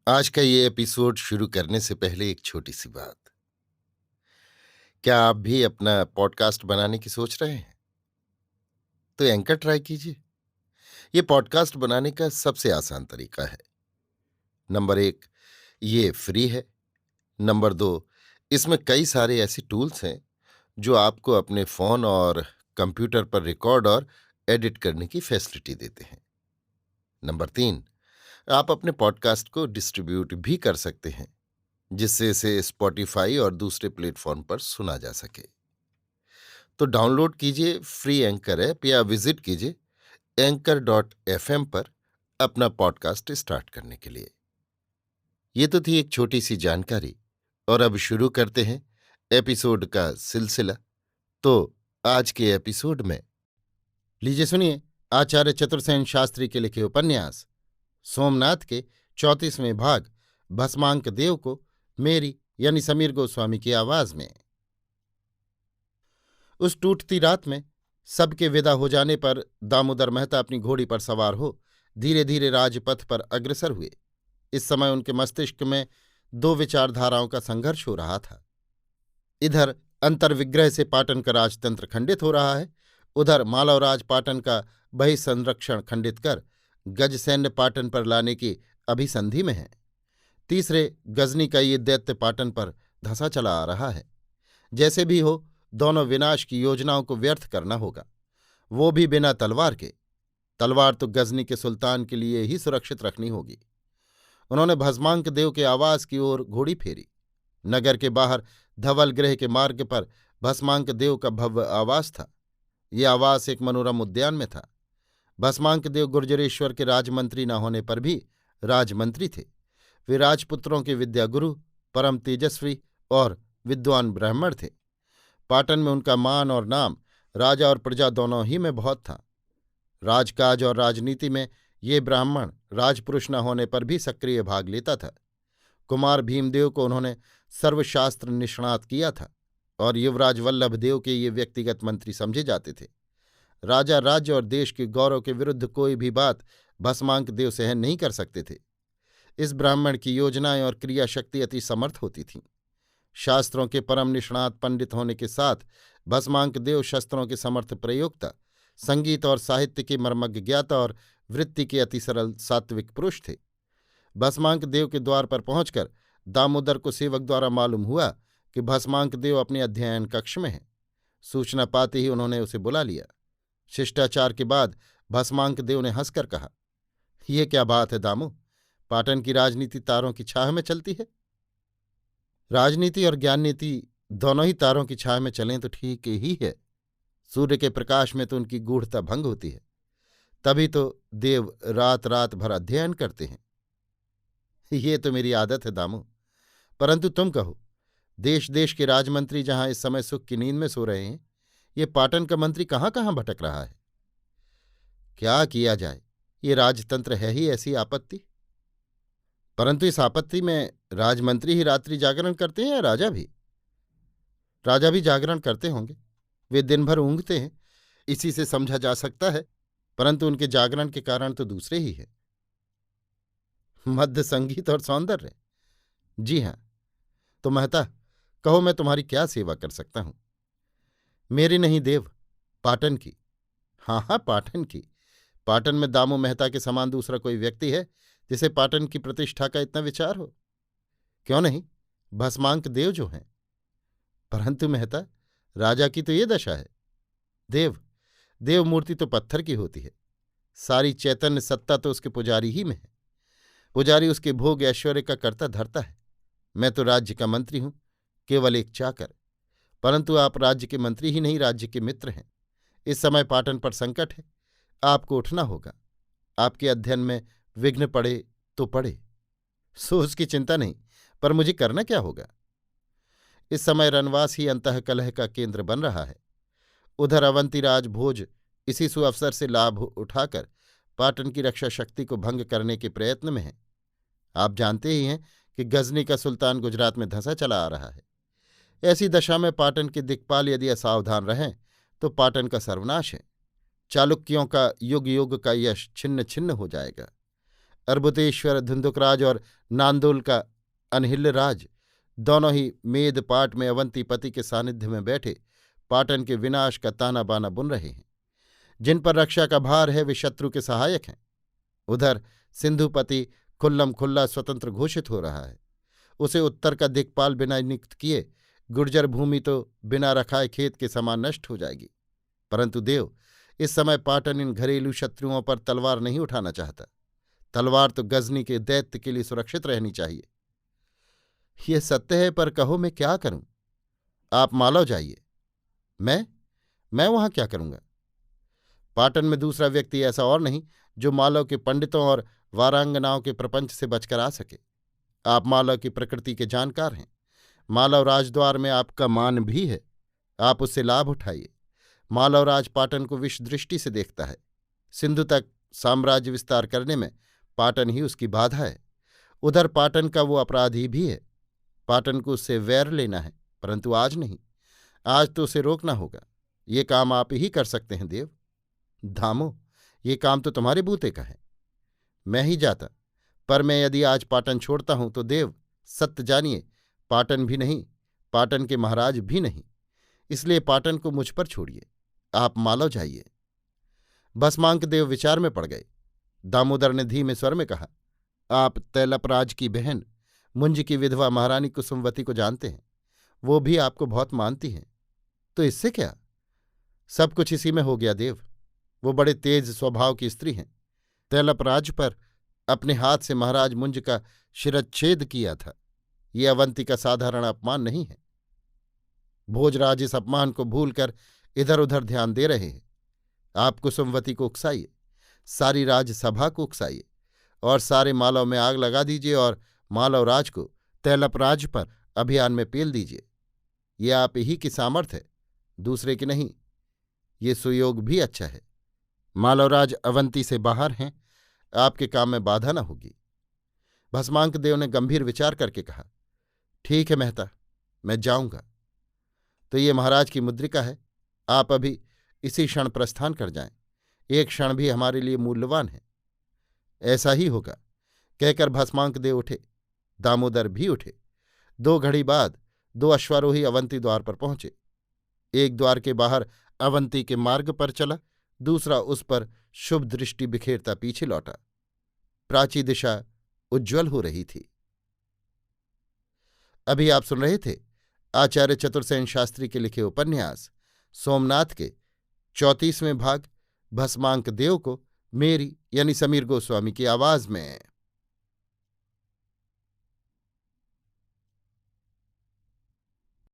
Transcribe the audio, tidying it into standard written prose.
आज का ये एपिसोड शुरू करने से पहले एक छोटी सी बात। क्या आप भी अपना पॉडकास्ट बनाने की सोच रहे हैं? तो एंकर ट्राई कीजिए। ये पॉडकास्ट बनाने का सबसे आसान तरीका है। नंबर 1, ये फ्री है। नंबर 2, इसमें कई सारे ऐसे टूल्स हैं जो आपको अपने फोन और कंप्यूटर पर रिकॉर्ड और एडिट करने की फैसिलिटी देते हैं। नंबर 3, आप अपने पॉडकास्ट को डिस्ट्रीब्यूट भी कर सकते हैं, जिससे इसे स्पॉटिफाई और दूसरे प्लेटफॉर्म पर सुना जा सके। तो डाउनलोड कीजिए फ्री एंकर ऐप या विजिट कीजिए anchor.fm पर अपना पॉडकास्ट स्टार्ट करने के लिए। ये तो थी एक छोटी सी जानकारी, और अब शुरू करते हैं एपिसोड का सिलसिला। तो आज के एपिसोड में लीजिए सुनिए आचार्य चतुर्सेन शास्त्री के लिखे उपन्यास सोमनाथ के 34वें भाग भस्मांक देव को मेरी यानी समीर गोस्वामी की आवाज में। उस टूटती रात में सबके विदा हो जाने पर दामोदर मेहता अपनी घोड़ी पर सवार हो धीरे धीरे राजपथ पर अग्रसर हुए। इस समय उनके मस्तिष्क में दो विचारधाराओं का संघर्ष हो रहा था। इधर अंतर्विग्रह से पाटन का राजतंत्र खंडित हो रहा है, उधर मालवराज पाटन का बहिसंरक्षण खंडित कर गजसैन्य पाटन पर लाने की अभिसंधि में है। तीसरे गजनी का ये दैत्य पाटन पर धंसा चला आ रहा है। जैसे भी हो, दोनों विनाश की योजनाओं को व्यर्थ करना होगा, वो भी बिना तलवार के। तलवार तो गजनी के सुल्तान के लिए ही सुरक्षित रखनी होगी। उन्होंने भस्मांक देव के आवास की ओर घोड़ी फेरी। नगर के बाहर धवल गृह के मार्ग पर भस्मांक देव का भव्य आवास था। ये आवास एक मनोरम उद्यान में था। भस्मांक देव गुर्जरेश्वर के राजमंत्री न होने पर भी राजमंत्री थे। वे राजपुत्रों के विद्यागुरु, परम तेजस्वी और विद्वान ब्राह्मण थे। पाटन में उनका मान और नाम राजा और प्रजा दोनों ही में बहुत था। राजकाज और राजनीति में ये ब्राह्मण राजपुरुष न होने पर भी सक्रिय भाग लेता था। कुमार भीमदेव को उन्होंने सर्वशास्त्र निष्णात किया था और युवराज वल्लभ देव के ये व्यक्तिगत मंत्री समझे जाते थे। राजा राज्य और देश के गौरव के विरुद्ध कोई भी बात भस्मांक देव सहन नहीं कर सकते थे। इस ब्राह्मण की योजनाएं और क्रियाशक्ति अति समर्थ होती थीं। शास्त्रों के परम निष्णात पंडित होने के साथ भस्मांक देव शस्त्रों के समर्थ प्रयोक्ता, संगीत और साहित्य के मर्मज्ञ ज्ञाता और वृत्ति के अति सरल सात्विक पुरुष थे। भस्मांक देव के द्वार पर पहुंचकर दामोदर को सेवक द्वारा मालूम हुआ कि भस्मांक देव अपने अध्ययन कक्ष में हैं। सूचना पाते ही उन्होंने उसे बुला लिया। शिष्टाचार के बाद भस्मांक देव ने हंसकर कहा, ये क्या बात है दामू, पाटन की राजनीति तारों की छाह में चलती है। राजनीति और ज्ञान नीति दोनों ही तारों की छाया में चलें तो ठीक ही है। सूर्य के प्रकाश में तो उनकी गूढ़ता भंग होती है। तभी तो देव रात रात भर अध्ययन करते हैं। ये तो मेरी आदत है दामू, परंतु तुम कहो, देश देश के राजमंत्री जहां इस समय सुख की नींद में सो रहे हैं, ये पाटन का मंत्री कहाँ कहाँ भटक रहा है। क्या किया जाए, ये राजतंत्र है ही ऐसी आपत्ति। परंतु इस आपत्ति में राजमंत्री ही रात्रि जागरण करते हैं या राजा भी? राजा भी जागरण करते होंगे। वे दिन भर ऊँघते हैं, इसी से समझा जा सकता है। परंतु उनके जागरण के कारण तो दूसरे ही हैं। मध्य संगीत और सौंदर्य। जी हाँ। तो मेहता, कहो मैं तुम्हारी क्या सेवा कर सकता हूं? मेरी नहीं देव, पाटन की। हाँ हाँ, पाटन की। पाटन में दामू मेहता के समान दूसरा कोई व्यक्ति है जिसे पाटन की प्रतिष्ठा का इतना विचार हो? क्यों नहीं, भस्मांक देव जो हैं। परंतु मेहता, राजा की तो ये दशा है। देव, देव मूर्ति तो पत्थर की होती है। सारी चैतन्य सत्ता तो उसके पुजारी ही में है। पुजारी उसके भोग ऐश्वर्य का कर्ता धरता है। मैं तो राज्य का मंत्री हूं, केवल एक चाकर। परंतु आप राज्य के मंत्री ही नहीं, राज्य के मित्र हैं। इस समय पाटन पर संकट है, आपको उठना होगा। आपके अध्ययन में विघ्न पड़े तो पड़े, सो उसकी चिंता नहीं, पर मुझे करना क्या होगा? इस समय रनवास ही अंतःकलह का केंद्र बन रहा है। उधर अवंतीराज भोज इसी सुअवसर से लाभ उठाकर पाटन की रक्षा शक्ति को भंग करने के प्रयत्न में है। आप जानते ही हैं कि गजनी का सुल्तान गुजरात में धंसा चला आ रहा है। ऐसी दशा में पाटन के दिक्पाल यदि असावधान रहें तो पाटन का सर्वनाश है। चालुक्यों का युग युग का यश छिन्न छिन्न हो जाएगा। अर्बुतेश्वर धुंधुकराज और नांदोल का अनहिल्यराज दोनों ही मेदपाट में अवंतीपति के सानिध्य में बैठे पाटन के विनाश का ताना बाना बुन रहे हैं। जिन पर रक्षा का भार है वे शत्रु के सहायक हैं। उधर सिंधुपति खुल्लम खुल्ला स्वतंत्र घोषित हो रहा है। उसे उत्तर का दिक्पाल बिना नियुक्त किए गुर्जर भूमि तो बिना रखाए खेत के समान नष्ट हो जाएगी। परंतु देव, इस समय पाटन इन घरेलू शत्रुओं पर तलवार नहीं उठाना चाहता। तलवार तो गजनी के दैत्य के लिए सुरक्षित रहनी चाहिए। यह सत्य है, पर कहो मैं क्या करूं? आप मालव जाइए। मैं वहां क्या करूंगा? पाटन में दूसरा व्यक्ति ऐसा और नहीं जो मालव के पंडितों और वारांगनाओं के प्रपंच से बचकर आ सके। आप मालव की प्रकृति के जानकार हैं। मालव राजद्वार में आपका मान भी है। आप उससे लाभ उठाइए। मालवराज पाटन को विष दृष्टि से देखता है। सिंधु तक साम्राज्य विस्तार करने में पाटन ही उसकी बाधा है। उधर पाटन का वो अपराधी भी है। पाटन को उससे वैर लेना है, परंतु आज नहीं। आज तो उसे रोकना होगा। ये काम आप ही कर सकते हैं देव। धामो, ये काम तो तुम्हारे बूते का है। मैं ही जाता, पर मैं यदि आज पाटन छोड़ता हूं तो देव, सत्य जानिए, पाटन भी नहीं, पाटन के महाराज भी नहीं। इसलिए पाटन को मुझ पर छोड़िए। आप मालव जाइए। भस्मांक देव विचार में पड़ गए। दामोदर ने धीमे स्वर में कहा, आप तैलपराज की बहन मुंज की विधवा महारानी कुसुमवती को जानते हैं। वो भी आपको बहुत मानती हैं। तो इससे क्या? सब कुछ इसी में हो गया देव। वो बड़े तेज स्वभाव की स्त्री हैं। तैलपराज पर अपने हाथ से महाराज मुंज का शिरच्छेद किया था। ये अवंती का साधारण अपमान नहीं है। भोजराज इस अपमान को भूलकर इधर उधर ध्यान दे रहे हैं। आप कुसुमवती को उकसाइए, सारी राजसभा को उकसाइए और सारे मालव में आग लगा दीजिए और मालवराज को तैलपराज पर अभियान में पेल दीजिए। ये आप ही की सामर्थ्य है, दूसरे की नहीं। ये सुयोग भी अच्छा है। मालवराज अवंती से बाहर हैं, आपके काम में बाधा न होगी। भस्मांक देव ने गंभीर विचार करके कहा, ठीक है मेहता, मैं जाऊंगा। तो ये महाराज की मुद्रिका है। आप अभी इसी क्षण प्रस्थान कर जाएं। एक क्षण भी हमारे लिए मूल्यवान है। ऐसा ही होगा, कहकर भस्मांक देव उठे। दामोदर भी उठे। 2 घड़ी बाद 2 अश्वारोही अवंती द्वार पर पहुंचे। एक द्वार के बाहर अवंती के मार्ग पर चला, दूसरा उस पर शुभ दृष्टि बिखेरता पीछे लौटा। प्राची दिशा उज्ज्वल हो रही थी। अभी आप सुन रहे थे आचार्य चतुर्सेन शास्त्री के लिखे उपन्यास सोमनाथ के 34वें भाग भस्मांक देव को मेरी यानी समीर गोस्वामी की आवाज में।